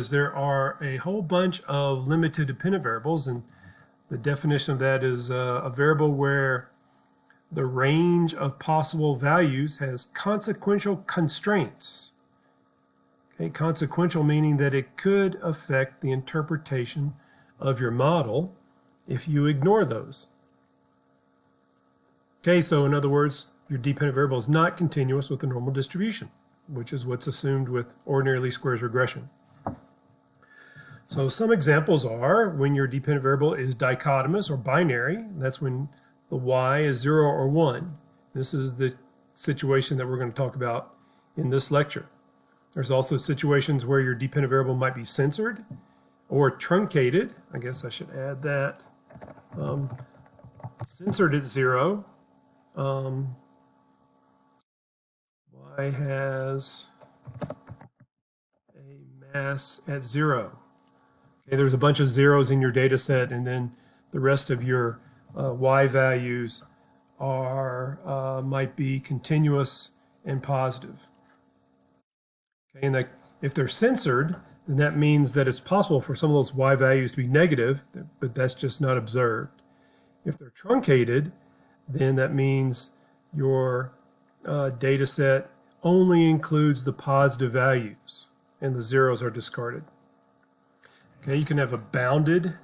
is there are a whole bunch of limited dependent variables, and the definition of that is a variable where the range of possible values has consequential constraints. Okay, consequential meaning that it could affect the interpretation of your model if you ignore those. Okay, so in other words, your dependent variable is not continuous with the normal distribution, which is what's assumed with ordinary least squares regression. So some examples are when your dependent variable is dichotomous or binary. That's when the y is 0 or 1. This is the situation that we're going to talk about in this lecture. There's also situations where your dependent variable might be censored or truncated. I guess I should add that. Censored at 0. Y has a mass at 0. Okay, there's a bunch of zeros in your data set, and then the rest of your y values are might be continuous and positive. Okay, and if they're censored, then that means that it's possible for some of those y values to be negative, but that's just not observed. If they're truncated, then that means your data set only includes the positive values, and the zeros are discarded. Okay, you can have a bounded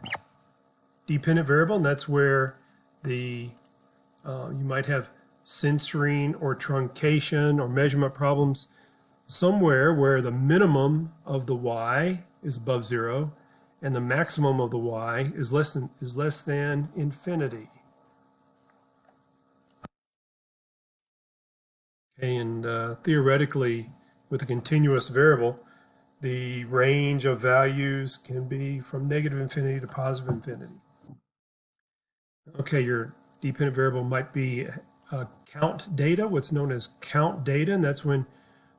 dependent variable, and that's where you might have censoring or truncation or measurement problems somewhere where the minimum of the y is above 0 and the maximum of the y is less than infinity. Okay, and theoretically, with a continuous variable, the range of values can be from negative infinity to positive infinity. Okay, your dependent variable might be count data, what's known as count data, and that's when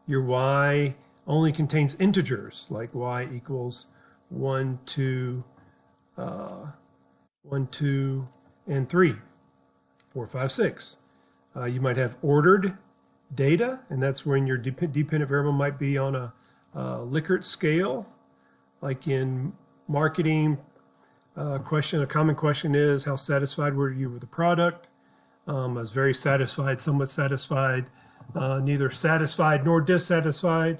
your y only contains integers, like y equals 1, 2, 1, 2, and 3, 4, 5, 6. You might have ordered data, and that's when your dependent variable might be on a Likert scale, like in marketing. A common question is, how satisfied were you with the product? I was very satisfied, somewhat satisfied, neither satisfied nor dissatisfied,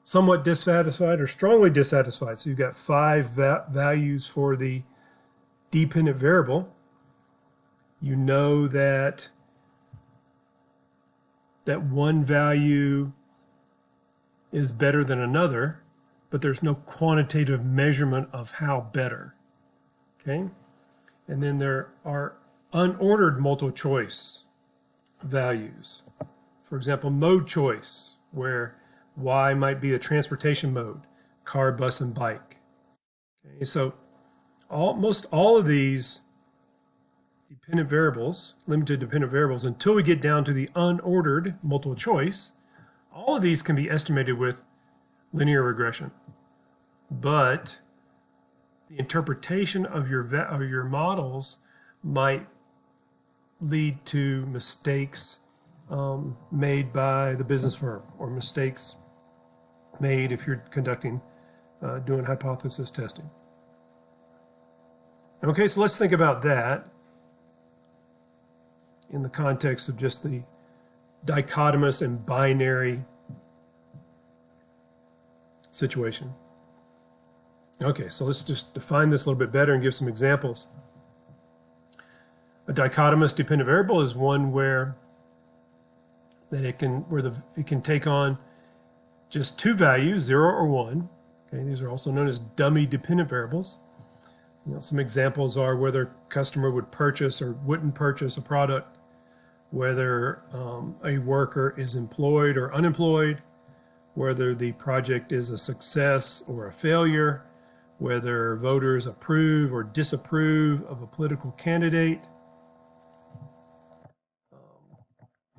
somewhat dissatisfied, or strongly dissatisfied. So you've got 5 values for the dependent variable. You know that one value is better than another, but there's no quantitative measurement of how better. Okay? And then there are unordered multiple choice values. For example, mode choice, where y might be a transportation mode, car, bus, and bike. Okay? So almost all of these dependent variables, limited dependent variables, until we get down to the unordered multiple choice, all of these can be estimated with linear regression. But the interpretation of your models might lead to mistakes made by the business firm, or mistakes made if you're doing hypothesis testing. Okay, so let's think about that in the context of just the dichotomous and binary situation. Okay, so let's just define this a little bit better and give some examples. A dichotomous dependent variable is one where it can take on just 2 values, 0 or 1. Okay, these are also known as dummy dependent variables. Some examples are whether a customer would purchase or wouldn't purchase a product, whether a worker is employed or unemployed, whether the project is a success or a failure, whether voters approve or disapprove of a political candidate.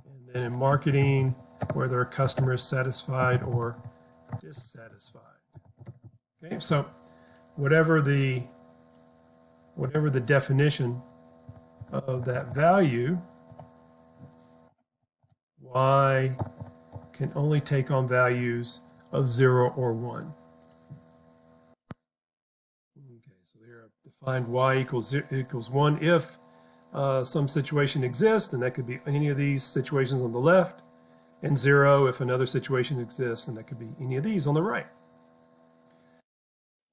And then in marketing, whether a customer is satisfied or dissatisfied. Okay, so whatever the definition of that value, y can only take on values of 0 or 1. So here I've defined y equals 1 if some situation exists, and that could be any of these situations on the left, and 0 if another situation exists, and that could be any of these on the right.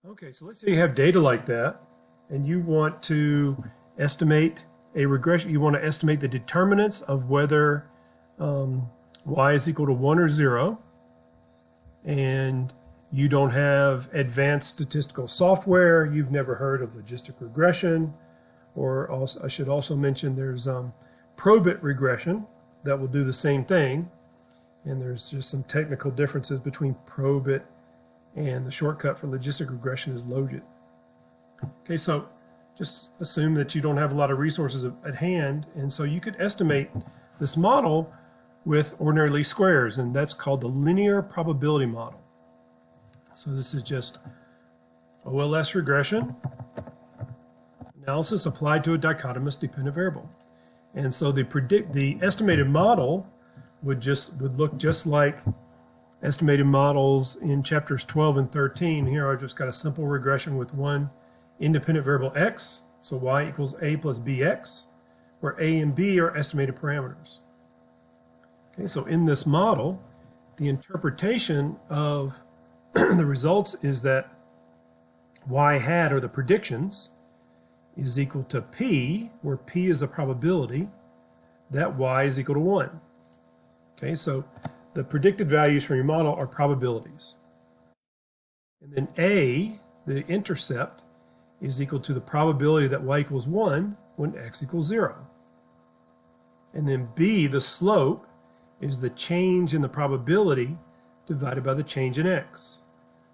Okay, so let's say you have data like that, and you want to estimate a regression. You want to estimate the determinants of whether y is equal to 1 or 0, and you don't have advanced statistical software. You've never heard of logistic regression, or also, I should also mention there's probit regression that will do the same thing, and there's just some technical differences between probit and the shortcut for logistic regression is logit. Okay, so just assume that you don't have a lot of resources at hand, and so you could estimate this model with ordinary least squares, and that's called the linear probability model. So this is just OLS regression analysis applied to a dichotomous dependent variable. And so the estimated model would look just like estimated models in chapters 12 and 13. Here I've just got a simple regression with one independent variable x, so y equals a plus bx, where a and b are estimated parameters. Okay, so in this model, the interpretation of the results is that y hat, or the predictions, is equal to p, where p is a probability, that y is equal to 1. Okay, so the predicted values from your model are probabilities. And then a, the intercept, is equal to the probability that y equals 1 when x equals 0. And then b, the slope, is the change in the probability divided by the change in x.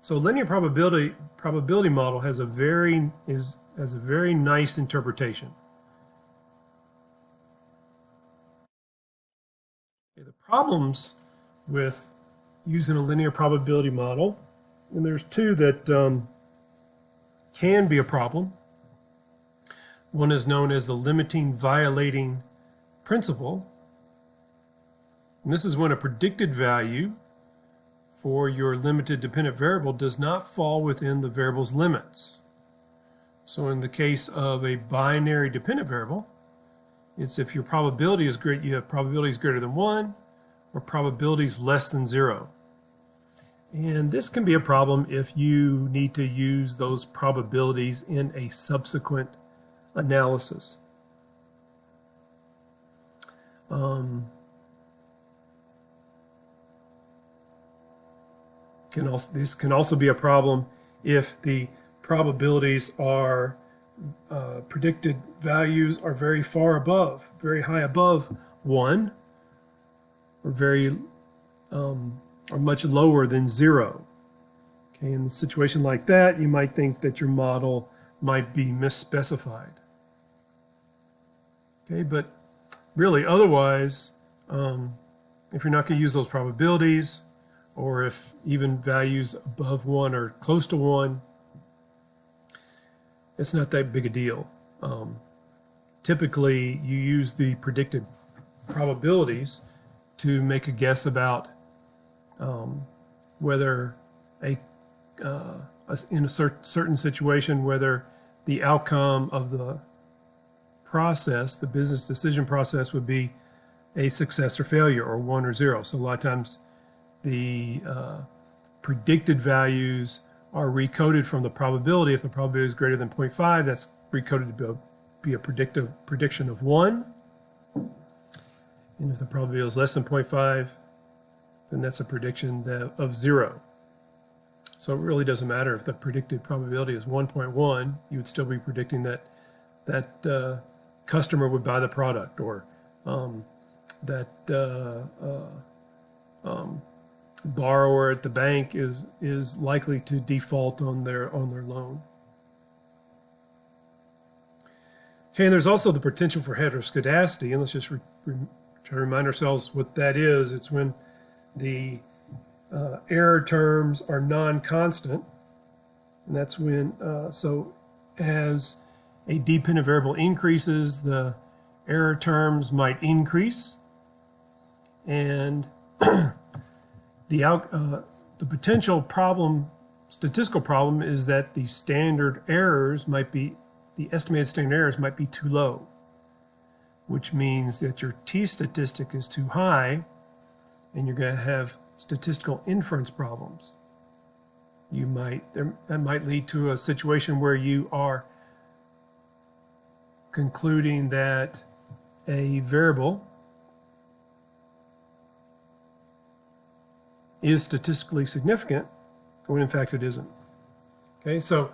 So linear probability model has a very nice interpretation. Okay, the problems with using a linear probability model, and there's two that can be a problem. One is known as the limiting violating principle, and this is when a predicted value for your limited dependent variable does not fall within the variable's limits. So in the case of a binary dependent variable, it's if your probability is great, you have probabilities greater than 1 or probabilities less than 0. And this can be a problem if you need to use those probabilities in a subsequent analysis. This can also be a problem if the probabilities are predicted values are very high above 1, or much lower than 0. Okay, in a situation like that, you might think that your model might be misspecified. Okay, but really, otherwise, if you're not going to use those probabilities, or if even values above 1 or close to 1, it's not that big a deal. Typically, you use the predicted probabilities to make a guess about whether in a certain situation, whether the outcome of the process, the business decision process, would be a success or failure, or 1 or 0. So a lot of times the predicted values are recoded from the probability. If the probability is greater than 0.5, that's recoded to be a prediction of 1. And if the probability is less than 0.5, then that's a prediction of 0. So it really doesn't matter if the predicted probability is 1.1, you would still be predicting that customer would buy the product, or that borrower at the bank is likely to default on their loan. Okay, and there's also the potential for heteroscedasticity, and let's just try to remind ourselves what that is. It's when the error terms are non-constant, and that's when so as a dependent variable increases, the error terms might increase, and the potential problem statistical problem is that the estimated standard errors might be too low, which means that your t-statistic is too high and you're going to have statistical inference problems. That might lead to a situation where you are concluding that a variable is statistically significant when in fact it isn't. Okay, so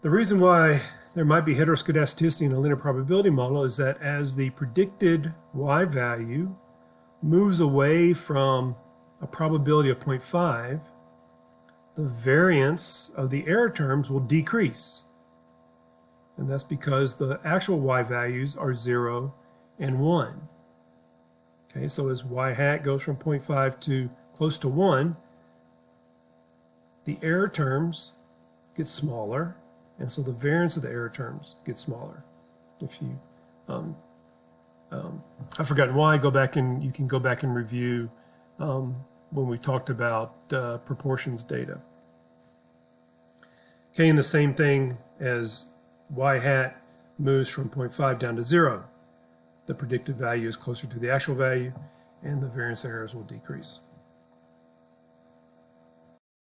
the reason why there might be heteroscedasticity in a linear probability model is that as the predicted y value moves away from a probability of 0.5, the variance of the error terms will decrease. And that's because the actual y values are 0 and 1. Okay, so as y hat goes from 0.5 to close to 1, the error terms get smaller, and so the variance of the error terms gets smaller. If you, I've forgotten why, you can go back and review when we talked about proportions data. Okay, and the same thing as y hat moves from 0.5 down to 0. The predicted value is closer to the actual value, and the variance errors will decrease.